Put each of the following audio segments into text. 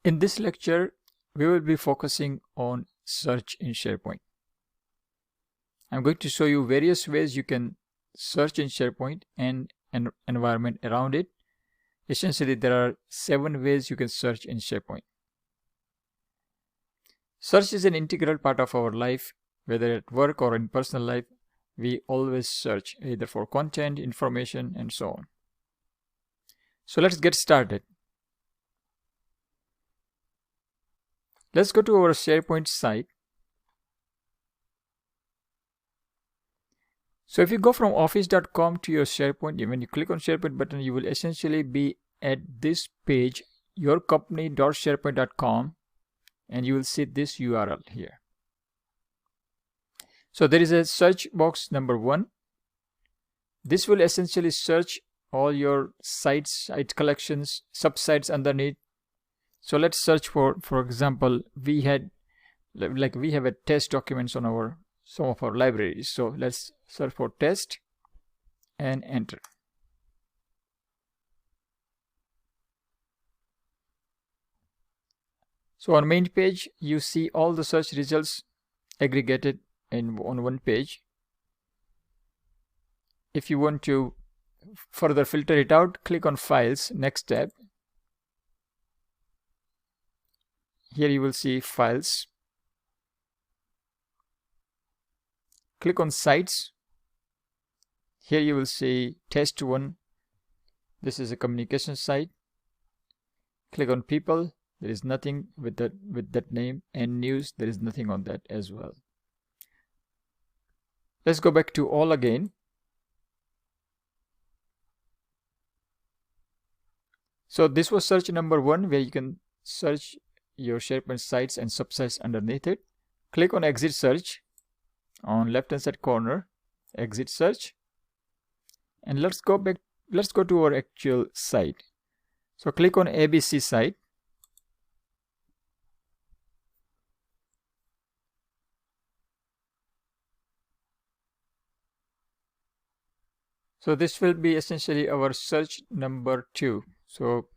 In this lecture, we will be focusing on search in SharePoint. I'm going to show you various ways you can search in SharePoint and an environment around it. Essentially, there are 7 ways you can search in SharePoint. Search is an integral part of our life, whether at work or in personal life. We always search either for content, information, and so on. So let's get started. Let's go to our SharePoint site. So if you go from office.com to your SharePoint, when you click on SharePoint button, you will essentially be at this page, yourcompany.sharepoint.com, and you will see this URL here. So there is a search box number 1. This will essentially search all your sites, site collections, subsites underneath. So let's search for example, we have a test documents on some of our libraries. So let's search for test and enter. So on main page, you see all the search results aggregated on one page. If you want to further filter it out, click on Files, next tab. Here you will see Files. Click on Sites. Here you will see Test 1. This is a communication site. Click on People. There is nothing with that name, and News. There is nothing on that as well. Let's go back to All again. So this was search number 1, where you can search your SharePoint sites and subsites underneath it. Click on Exit Search on left hand side corner, Exit Search, and let's go to our actual site. So click on ABC site. So this will be essentially our search number 2. So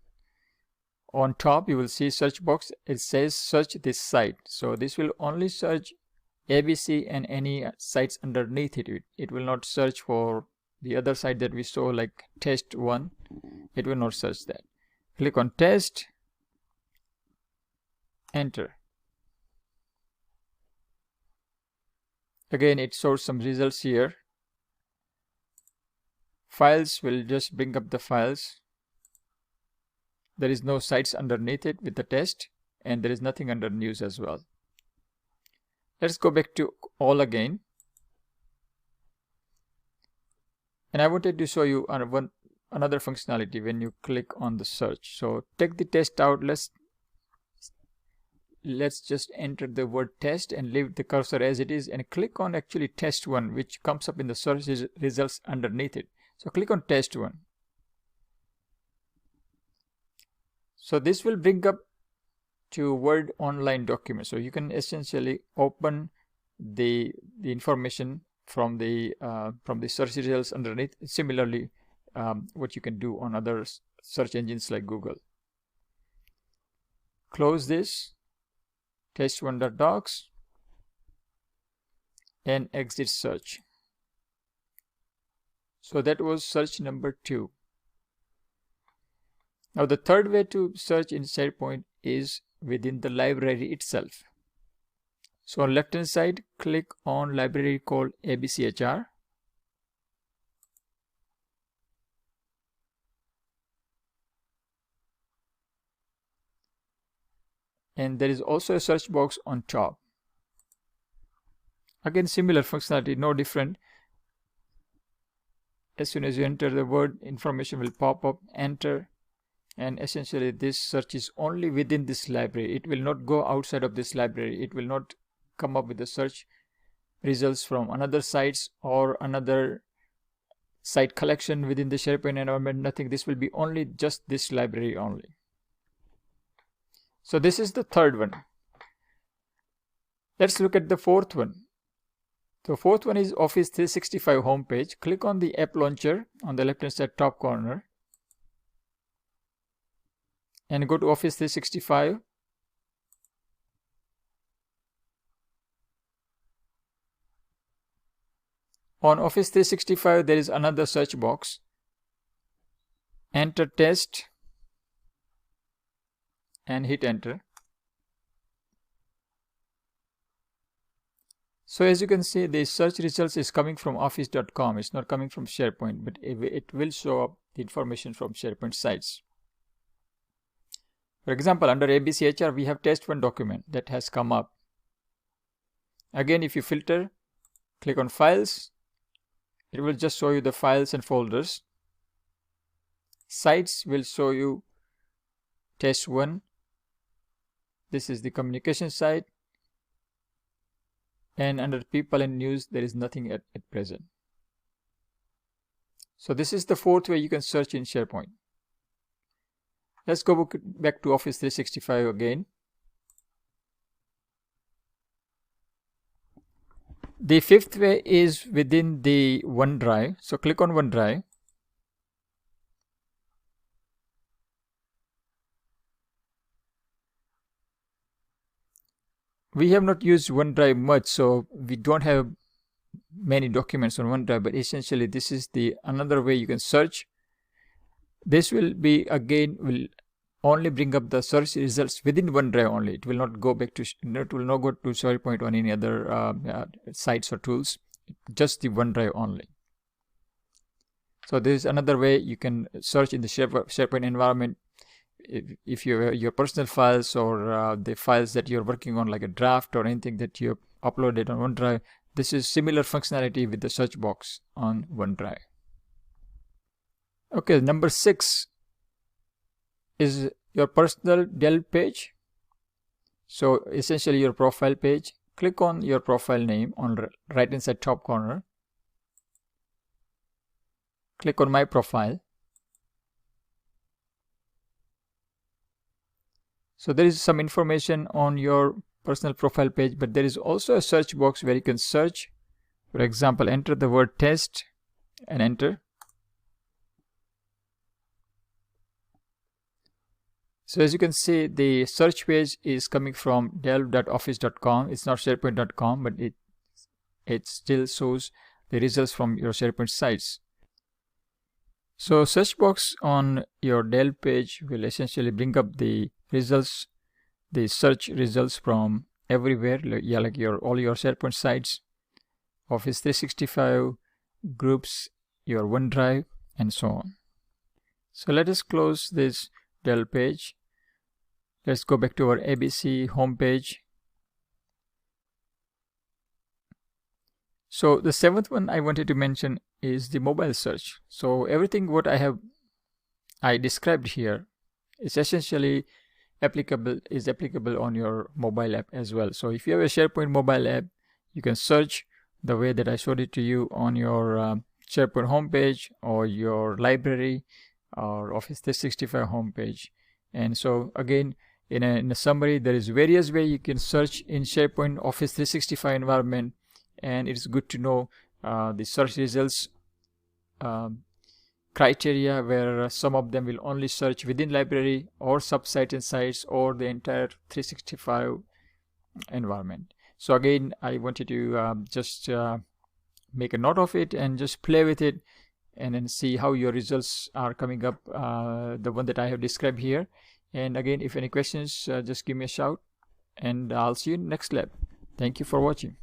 on top you will see search box, it says search this site. So this will only search ABC and any sites underneath it. It will not search for the other site that we saw, like test 1. It will not search that. Click on test, enter. Again, it shows some results here. Files will just bring up the files. There is no sites underneath it with the test, and there is nothing under news as well. Let's go back to All again. And I wanted to show you another functionality when you click on the search. So take the test out. Let's just enter the word test and leave the cursor as it is, and click on actually test 1, which comes up in the search results underneath it. So click on test 1. So this will bring up to Word online document. So you can essentially open the information from the search results underneath. Similarly, what you can do on other search engines like Google. Close this, test1.docs, and exit search. So that was search number 2. Now the third way to search in SharePoint is within the library itself. So on left hand side, click on library called ABCHR. And there is also a search box on top. Again, similar functionality, no different. As soon as you enter the word, information will pop up, enter, and essentially this search is only within this library. It will not go outside of this library. It will not come up with the search results from another sites or another site collection within the SharePoint environment, nothing. This will be only just this library only. So this is the third one. Let's look at the fourth one. The fourth one is Office 365 homepage. Click on the app launcher on the left hand side top corner and go to Office 365 On Office 365, there is another search box. Enter test and hit enter. So as you can see, the search results is coming from office.com. It's not coming from SharePoint, but it will show up the information from SharePoint sites. For example, under ABC HR, we have test 1 document that has come up. Again, if you filter, click on files, it will just show you the files and folders. Sites will show you test 1. This is the communication site. And under people and news, there is nothing at present. So this is the 4th way you can search in SharePoint. Let's go back to Office 365 again. The 5th way is within the OneDrive. So click on OneDrive. We have not used OneDrive much, so we don't have many documents on OneDrive, but essentially this is the another way you can search. This will be will only bring up the search results within OneDrive only. It will not go back to SharePoint or any other sites or tools, just the OneDrive only. So this is another way you can search in the SharePoint environment. If you have your personal files or the files that you're working on, like a draft or anything that you uploaded on OneDrive, this is similar functionality with the search box on OneDrive. Okay, number 6 is your personal Delve page. So essentially your profile page. Click on your profile name on right hand side top corner. Click on My Profile. So there is some information on your personal profile page, but there is also a search box where you can search. For example, enter the word test and enter. So as you can see, the search page is coming from delve.office.com. It's not SharePoint.com, but it still shows the results from your SharePoint sites. So search box on your Delve page will essentially bring up the results, the search results from everywhere, like all your SharePoint sites, Office 365, groups, your OneDrive, and so on. So let us close this Delve page. Let's go back to our ABC home page. So the 7th one I wanted to mention is the mobile search. So everything what I described here is essentially applicable on your mobile app as well. So if you have a SharePoint mobile app, you can search the way that I showed it to you on your SharePoint homepage or your library or Office 365 homepage. And so again, in a summary, there is various ways you can search in SharePoint Office 365 environment, and it's good to know the search results criteria, where some of them will only search within library or subsite and sites or the entire 365 environment. So again, I wanted to just make a note of it and just play with it and then see how your results are coming up, the one that I have described here. And again, if any questions, just give me a shout, and I'll see you in the next lab. Thank you for watching.